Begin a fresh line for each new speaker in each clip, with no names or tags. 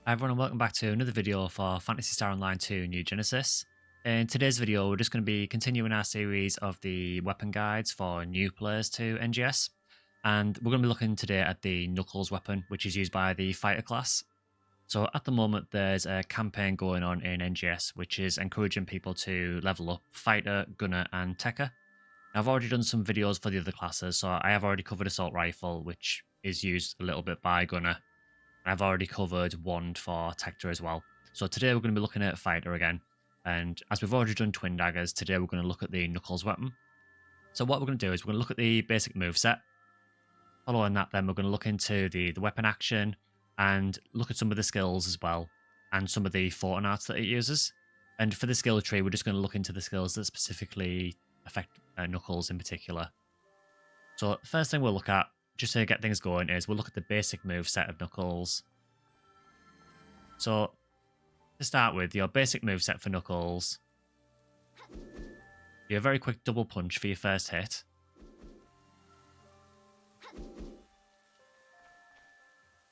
Hi everyone and welcome back to another video for Phantasy Star Online 2 New Genesis. In today's video we're just going to be continuing our series of the weapon guides for new players to NGS, and we're going to be looking today at the Knuckles weapon, which is used by the fighter class. So at the moment there's a campaign going on in NGS which is encouraging people to level up fighter, gunner and techer. Now, I've already done some videos for the other classes, so I have already covered assault rifle, which is used a little bit by gunner. I've already covered wand for Tector as well. So today we're going to be looking at fighter again. And as we've already done twin daggers, today we're going to look at the Knuckles weapon. So what we're going to do is we're going to look at the basic moveset. Following that, then we're going to look into the weapon action and look at some of the skills as well, and some of the Fortinarts that it uses. And for the skill tree, we're just going to look into the skills that specifically affect Knuckles in particular. So first thing we'll look at, just to get things going, is we'll look at the basic move set of Knuckles. So to start with, your basic move set for Knuckles, you have a very quick double punch for your first hit.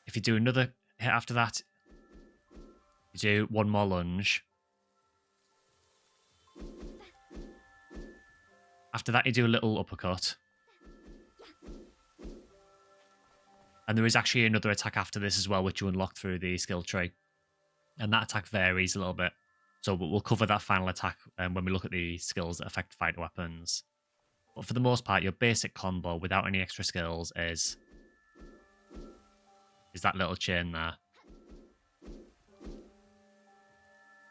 If you do another hit after that, you do one more lunge. After that, you do a little uppercut. And there is actually another attack after this as well, which you unlock through the skill tree. And that attack varies a little bit. So we'll cover that final attack when we look at the skills that affect fighter weapons. But for the most part, your basic combo without any extra skills is that little chain there.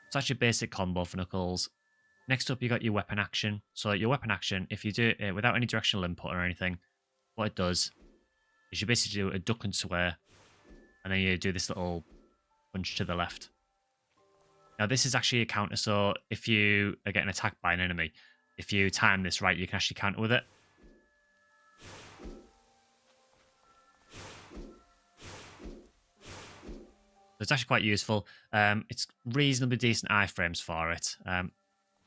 So that's your basic combo for Knuckles. Next up, you got your weapon action. So your weapon action, if you do it without any directional input or anything, what it does is you basically do a duck and swear, and then you do this little punch to the left. Now this is actually a counter, so if you are getting attacked by an enemy, if you time this right, you can actually counter with it. So it's actually quite useful. It's reasonably decent iframes for it.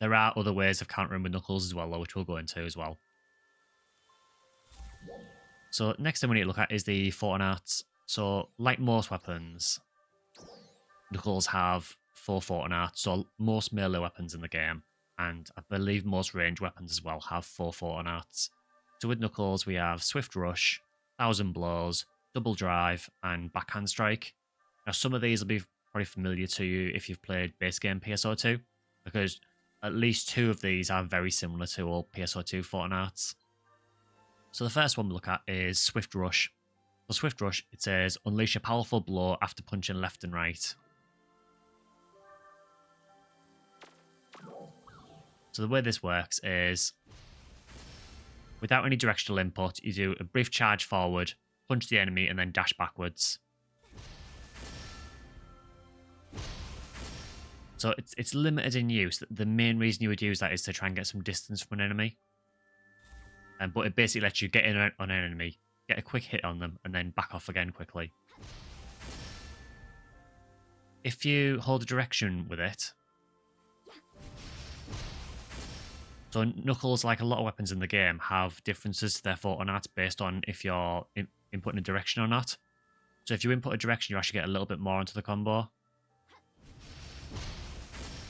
There are other ways of countering with Knuckles as well, though, which we'll go into as well. So next thing we need to look at is the Fortinarts. So like most weapons, Knuckles have 4 Fortinarts. So most melee weapons in the game, and I believe most range weapons as well, have 4 Fortinarts. So with Knuckles, we have Swift Rush, 1000 Blows, Double Drive, and Backhand Strike. Now some of these will be probably familiar to you if you've played base game PSO2, because at least 2 of these are very similar to all PSO2 Fortinarts. So the first one we look at is Swift Rush. For Swift Rush, it says, unleash a powerful blow after punching left and right. So the way this works is, without any directional input, you do a brief charge forward, punch the enemy, and then dash backwards. So it's limited in use. The main reason you would use that is to try and get some distance from an enemy. But it basically lets you get in on an enemy, get a quick hit on them, and then back off again quickly. If you hold a direction with it, so Knuckles, like a lot of weapons in the game, have differences to their Fortinarts based on if you're inputting a direction or not. So if you input a direction, you actually get a little bit more into the combo.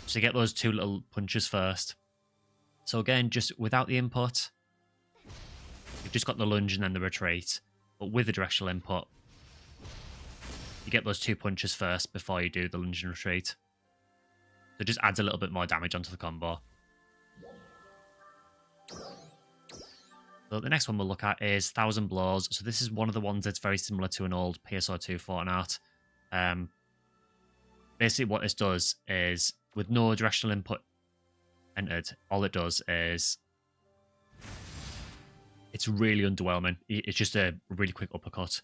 So you get those 2 little punches first. So again, just without the input, you've just got the lunge and then the retreat. But with the directional input, you get those 2 punches first before you do the lunge and retreat. So it just adds a little bit more damage onto the combo. So the next one we'll look at is 1000 Blows. So this is one of the ones that's very similar to an old PSO2 Fortinart. Basically what this does is, with no directional input entered, all it does is, it's really underwhelming. It's just a really quick uppercut.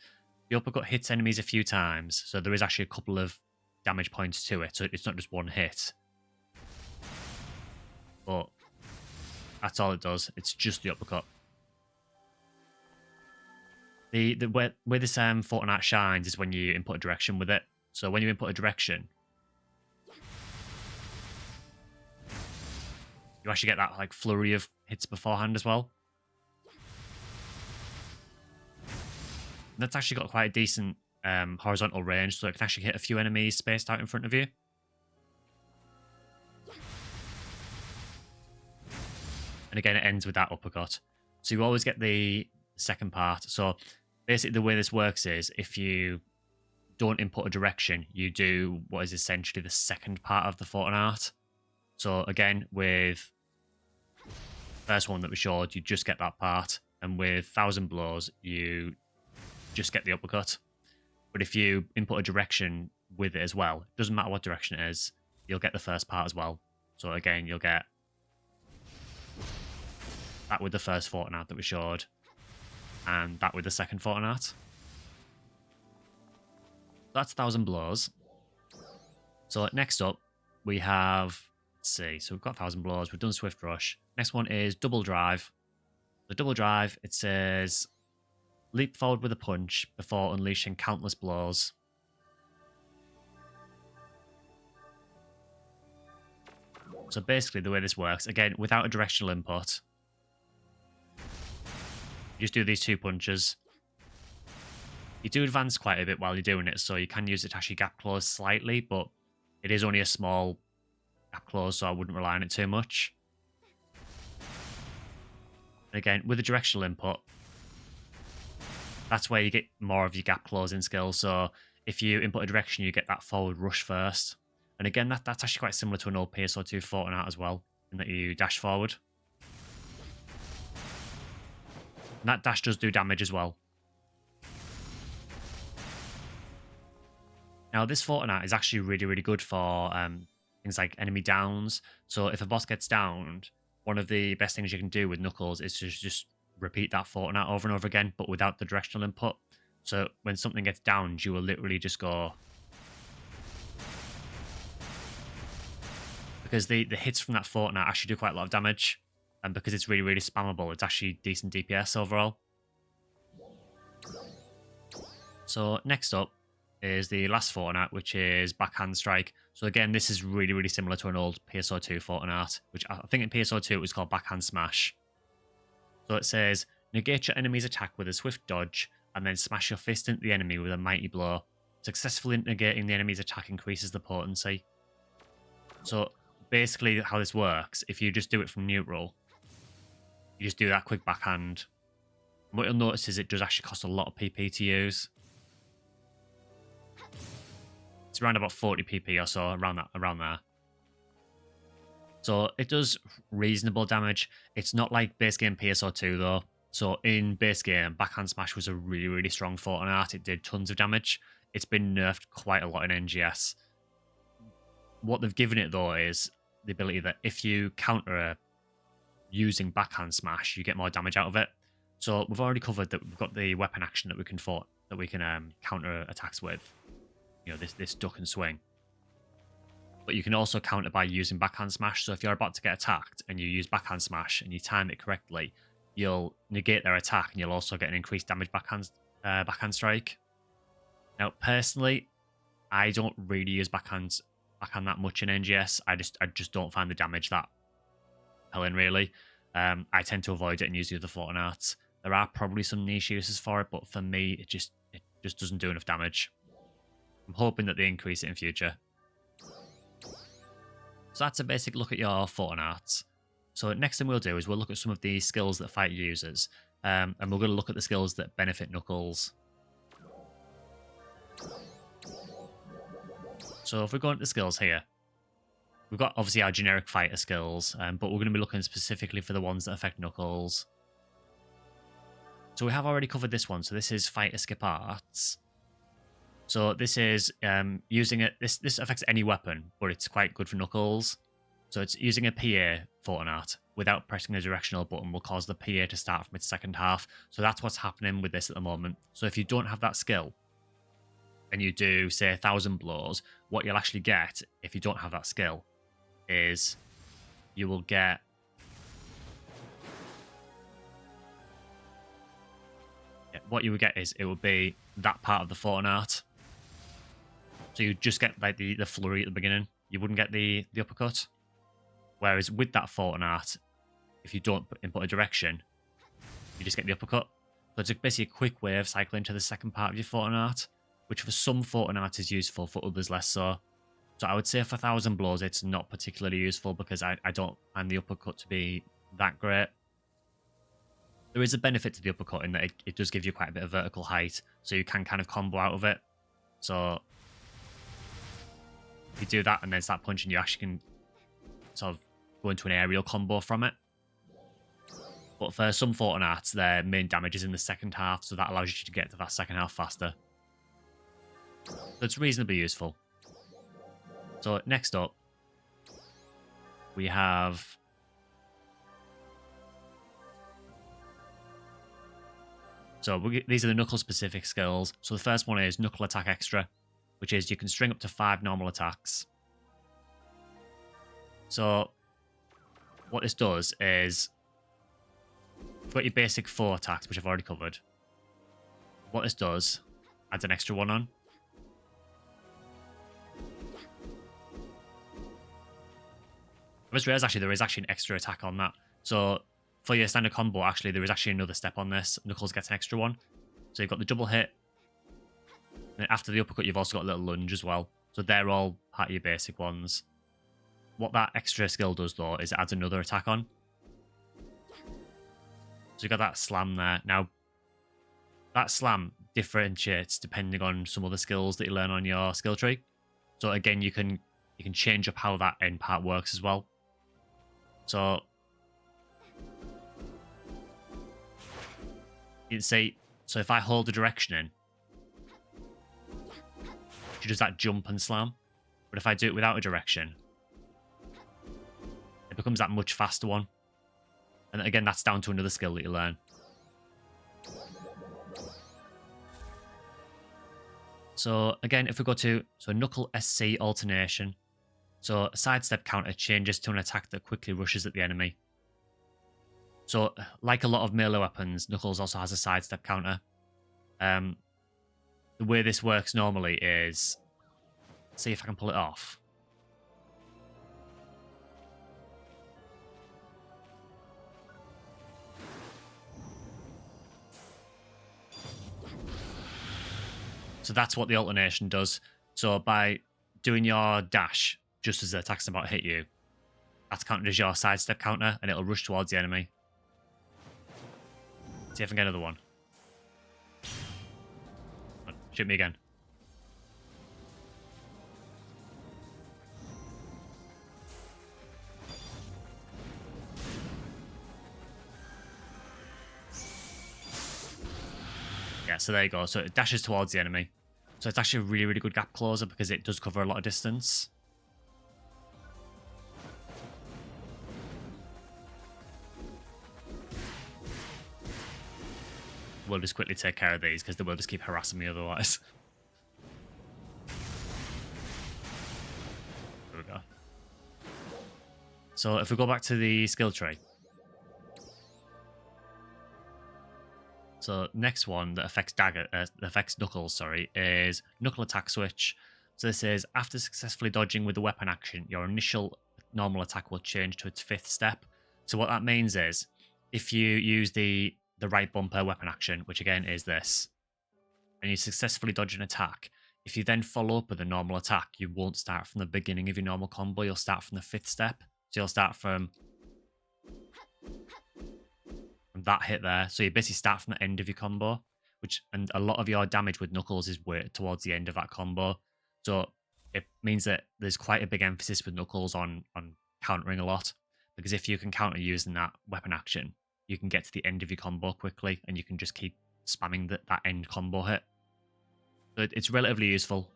The uppercut hits enemies a few times, so there is actually a couple of damage points to it, so it's not just one hit. But that's all it does. It's just the uppercut. Where this Fortinart shines is when you input a direction with it. So when you input a direction, you actually get that like flurry of hits beforehand as well. And that's actually got quite a decent horizontal range, so it can actually hit a few enemies spaced out in front of you. And again, it ends with that uppercut. So you always get the second part. So basically the way this works is if you don't input a direction, you do what is essentially the second part of the Fortnite. So again, with the first one that we showed, you just get that part. And with 1,000 Blows, you just get the uppercut. But if you input a direction with it as well, it doesn't matter what direction it is, you'll get the first part as well. So again, you'll get that with the first Fortnite that we showed, and that with the second Fortnite. That's 1,000 Blows. So next up, we have, let's see, so we've got 1,000 Blows, we've done Swift Rush. Next one is Double Drive. The Double Drive, it says, leap forward with a punch before unleashing countless blows. So basically the way this works, again, without a directional input, you just do these 2 punches. You do advance quite a bit while you're doing it, so you can use it to actually gap close slightly, but it is only a small gap close, so I wouldn't rely on it too much. And again, with a directional input, that's where you get more of your gap closing skills. So if you input a direction, you get that forward rush first. And again, that's actually quite similar to an old PSO2 Fortnite as well, in that you dash forward. And that dash does do damage as well. Now, this Fortnite is actually really, really good for things like enemy downs. So if a boss gets downed, one of the best things you can do with Knuckles is to just repeat that Fortnite over and over again, but without the directional input. So when something gets downed, you will literally just go... Because the hits from that Fortnite actually do quite a lot of damage. And because it's really, really spammable, it's actually decent DPS overall. So next up is the last Fortnite, which is Backhand Strike. So again, this is really, really similar to an old PSO2 Fortnite, which I think in PSO2 it was called Backhand Smash. So it says, negate your enemy's attack with a swift dodge, and then smash your fist into the enemy with a mighty blow. Successfully negating the enemy's attack increases the potency. So basically how this works, if you just do it from neutral, you just do that quick backhand. And what you'll notice is it does actually cost a lot of PP to use. It's around about 40 PP or so, around there. So it does reasonable damage. It's not like base game PSO2 though. So in base game, Backhand Smash was a really, really strong Fortnite. It did tons of damage. It's been nerfed quite a lot in NGS. What they've given it though is the ability that if you counter using Backhand Smash, you get more damage out of it. So we've already covered that we've got the weapon action that we can counter attacks with. You know, this duck and swing. But you can also counter by using Backhand Smash. So if you're about to get attacked and you use Backhand Smash and you time it correctly, you'll negate their attack and you'll also get an increased damage backhand strike. Now, personally, I don't really use backhand that much in NGS. I just don't find the damage that compelling, really. I tend to avoid it and use the other Fortnites. There are probably some niche uses for it, but for me, it just doesn't do enough damage. I'm hoping that they increase it in future. So that's a basic look at your Fortnites. So next thing we'll do is we'll look at some of the skills that fight uses. And we're going to look at the skills that benefit Knuckles. So if we go into the skills here, we've got obviously our generic fighter skills, but we're going to be looking specifically for the ones that affect Knuckles. So we have already covered this one. So this is Fighter Skip Arts. So this is using it. This affects any weapon, but it's quite good for Knuckles. So it's using a PA Fortnite without pressing a directional button will cause the PA to start from its second half. So that's what's happening with this at the moment. So if you don't have that skill and you do, say, 1,000 blows, what you'll actually get if you don't have that skill is you will get... what you would get is it would be that part of the Fortnite. So you just get like the flurry at the beginning. You wouldn't get the uppercut. Whereas with that Fortnite, if you don't input a direction, you just get the uppercut. So it's basically a quick way of cycling to the second part of your Fortnite. which for some Fortnite is useful, for others less so. So I would say for 1,000 blows, it's not particularly useful because I don't find the uppercut to be that great. There is a benefit to the uppercut in that it does give you quite a bit of vertical height, so you can kind of combo out of it. So if you do that and then start punching, you actually can sort of go into an aerial combo from it. But for some Fortnite, their main damage is in the second half, so that allows you to get to that second half faster. So it's reasonably useful. So next up, we have... So these are the knuckle-specific skills. So the first one is Knuckle Attack Extra, which is you can string up to 5 normal attacks. So what this does is, you've got your basic 4 attacks, which I've already covered. What this does, adds an extra one on. I just realised actually there is actually an extra attack on that. So for your standard combo, actually, there is actually another step on this. Knuckles gets an extra one. So you've got the double hit. And after the uppercut, you've also got a little lunge as well. So they're all part of your basic ones. What that extra skill does, though, is it adds another attack on. So you've got that slam there. Now, that slam differentiates depending on some other skills that you learn on your skill tree. So again, you can change up how that end part works as well. So you'd say, so if I hold the direction in, she does that jump and slam. But if I do it without a direction, it becomes that much faster one. And again, that's down to another skill that you learn. So again, if we go to Knuckle SC alternation. So a sidestep counter changes to an attack that quickly rushes at the enemy. So like a lot of melee weapons, Knuckles also has a sidestep counter. The way this works normally is, see if I can pull it off. So that's what the alternation does. So by doing your dash just as the attack's about to hit you, that's counted as your sidestep counter, and it'll rush towards the enemy. See if I can get another one. Oh, shoot me again. Yeah, so there you go. So it dashes towards the enemy. So it's actually a really, really good gap closer because it does cover a lot of distance. We'll just quickly take care of these because they will just keep harassing me otherwise. There we go. So if we go back to the skill tree. So next one that affects Knuckles, sorry, is Knuckle Attack Switch. So this is, after successfully dodging with the weapon action, your initial normal attack will change to its 5th step. So what that means is, if you use the right bumper weapon action, which again is this, and you successfully dodge an attack, if you then follow up with a normal attack, you won't start from the beginning of your normal combo, you'll start from the 5th step. So you'll start from that hit there. So you basically start from the end of your combo, and a lot of your damage with Knuckles is weighted towards the end of that combo. So it means that there's quite a big emphasis with Knuckles on countering a lot, because if you can counter using that weapon action, you can get to the end of your combo quickly, and you can just keep spamming that end combo hit. So it's relatively useful.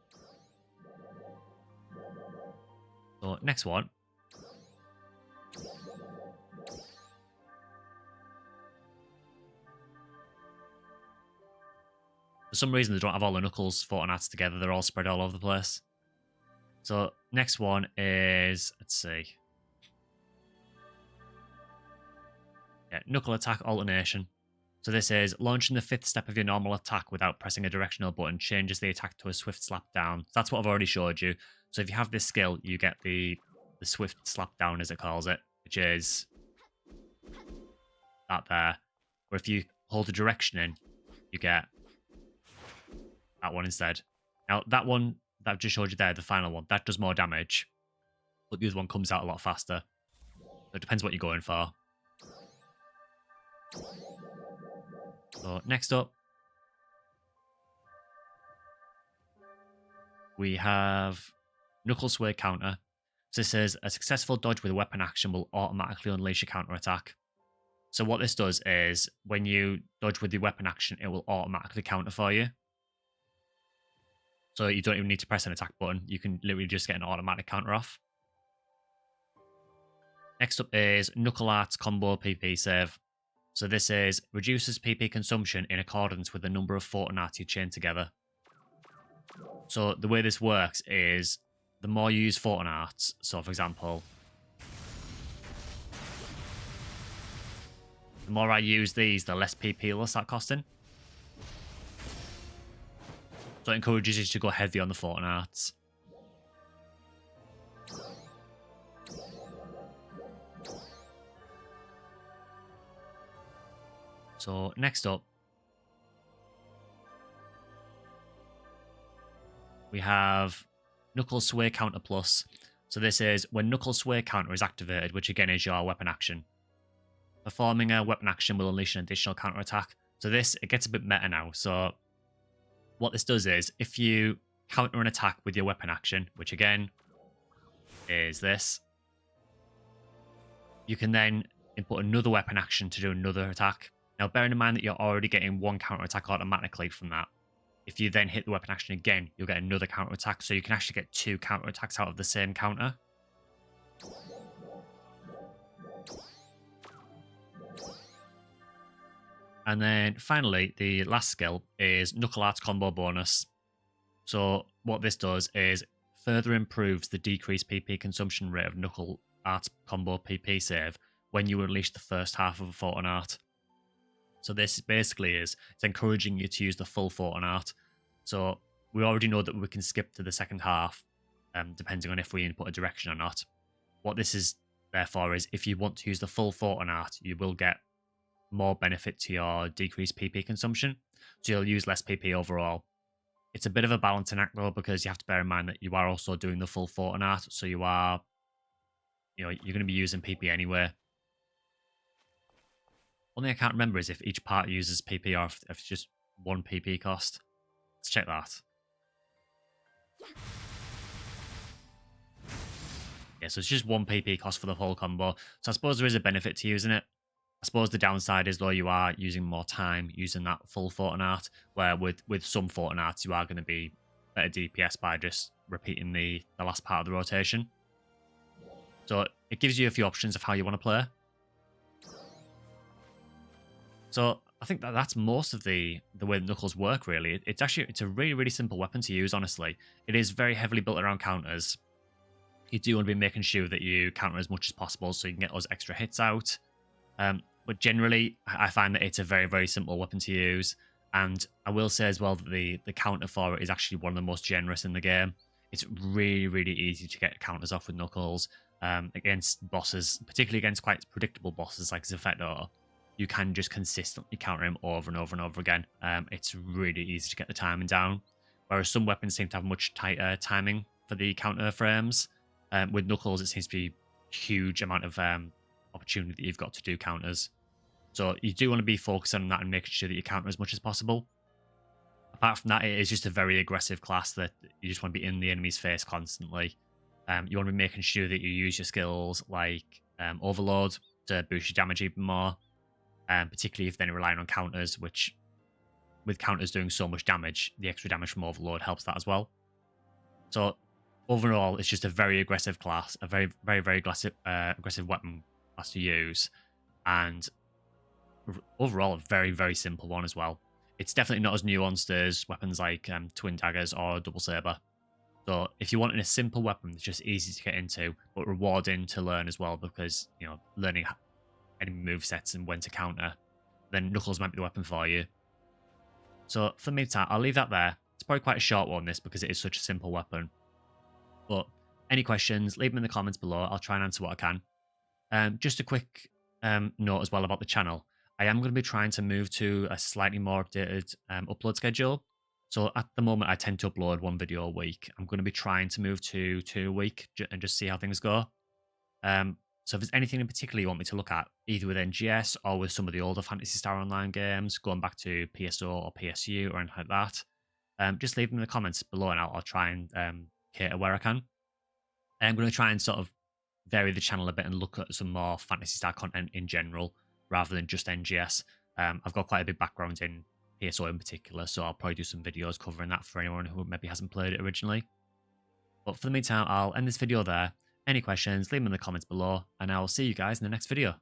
So next one. For some reason, they don't have all the Knuckles Fortnites together. They're all spread all over the place. So next one is, let's see. Yeah, Knuckle Attack Alternation. So this is launching the 5th step of your normal attack without pressing a directional button changes the attack to a swift slap down. So that's what I've already showed you. So if you have this skill, you get the swift slap down, as it calls it, which is that there. Or if you hold a direction in, you get that one instead. Now, that one that I've just showed you there, the final one, that does more damage, but the other one comes out a lot faster. So it depends what you're going for. So next up, we have Knuckle Sway counter. So this says a successful dodge with a weapon action will automatically unleash a counter attack. So what this does is when you dodge with your weapon action, it will automatically counter for you. So you don't even need to press an attack button. You can literally just get an automatic counter off. Next up is Knuckle Arts Combo PP Save. So this is reduces PP consumption in accordance with the number of Photon Arts you chain together. So the way this works is the more you use Photon Arts, so for example, the more I use these, the less PP they'll start costing. So it encourages you to go heavy on the Photon Arts. So next up, we have Knuckle Sway Counter Plus. So this is when Knuckle Sway Counter is activated, which again is your weapon action. Performing a weapon action will unleash an additional counter attack. So this, it gets a bit meta now. So what this does is if you counter an attack with your weapon action, which again is this, you can then input another weapon action to do another attack. Now, bearing in mind that you're already getting one counter attack automatically from that, if you then hit the weapon action again, you'll get another counter attack. So you can actually get two counter attacks out of the same counter. And then finally, the last skill is Knuckle Arts Combo Bonus. So what this does is further improves the decreased PP consumption rate of Knuckle Arts Combo PP save when you unleash the first half of a Photon Art. So this basically is, it's encouraging you to use the full Photon Art. So we already know that we can skip to the second half, depending on if we input a direction or not. What this is therefore is if you want to use the full Photon Art, you will get more benefit to your decreased PP consumption. So you'll use less PP overall. It's a bit of a balancing act though, because you have to bear in mind that you are also doing the full Photon Art. So you are, you're going to be using PP anyway. Only I can't remember is if each part uses PP or if it's just one PP cost. Let's check that. Yeah, so it's just one PP cost for the whole combo. So I suppose there is a benefit to using it. I suppose the downside is though you are using more time using that full Photon Art, where with some Photon Arts you are going to be better DPS by just repeating the last part of the rotation. So it gives you a few options of how you want to play. So I think that's most of the way the Knuckles work, really. It's a really, really simple weapon to use, honestly. It is very heavily built around counters. You do want to be making sure that you counter as much as possible so you can get those extra hits out. But generally, I find that it's a very, very simple weapon to use. And I will say as well that the counter for it is actually one of the most generous in the game. It's really, really easy to get counters off with Knuckles against bosses, particularly against quite predictable bosses like Zephyr. You can just consistently counter him over and over and over again. It's really easy to get the timing down. Whereas some weapons seem to have much tighter timing for the counter frames. With Knuckles, it seems to be a huge amount of opportunity that you've got to do counters. So you do want to be focused on that and making sure that you counter as much as possible. Apart from that, it is just a very aggressive class that you just want to be in the enemy's face constantly. You want to be making sure that you use your skills like Overload to boost your damage even more. Particularly if then you're relying on counters, which with counters doing so much damage, the extra damage from Overload helps that as well. So overall, it's just a very aggressive class, a very, very, very aggressive weapon class to use, and overall a very, very simple one as well. It's definitely not as nuanced as weapons like Twin Daggers or Double Saber. So if you want a simple weapon that's just easy to get into, but rewarding to learn as well, because learning enemy movesets and when to counter, then Knuckles might be the weapon for you. So for me, I'll leave that there. It's probably quite a short one, this, because it is such a simple weapon. But any questions, leave them in the comments below. I'll try and answer what I can. Just a quick note as well about the channel. I am going to be trying to move to a slightly more updated upload schedule. So at the moment, I tend to upload one video a week. I'm going to be trying to move to two a week and just see how things go. So if there's anything in particular you want me to look at, either with NGS or with some of the older Phantasy Star Online games, going back to PSO or PSU or anything like that, just leave them in the comments below and I'll try and cater where I can. And I'm going to try and sort of vary the channel a bit and look at some more Phantasy Star content in general rather than just NGS. I've got quite a big background in PSO in particular, so I'll probably do some videos covering that for anyone who maybe hasn't played it originally. But for the meantime, I'll end this video there. Any questions, leave them in the comments below, and I'll see you guys in the next video.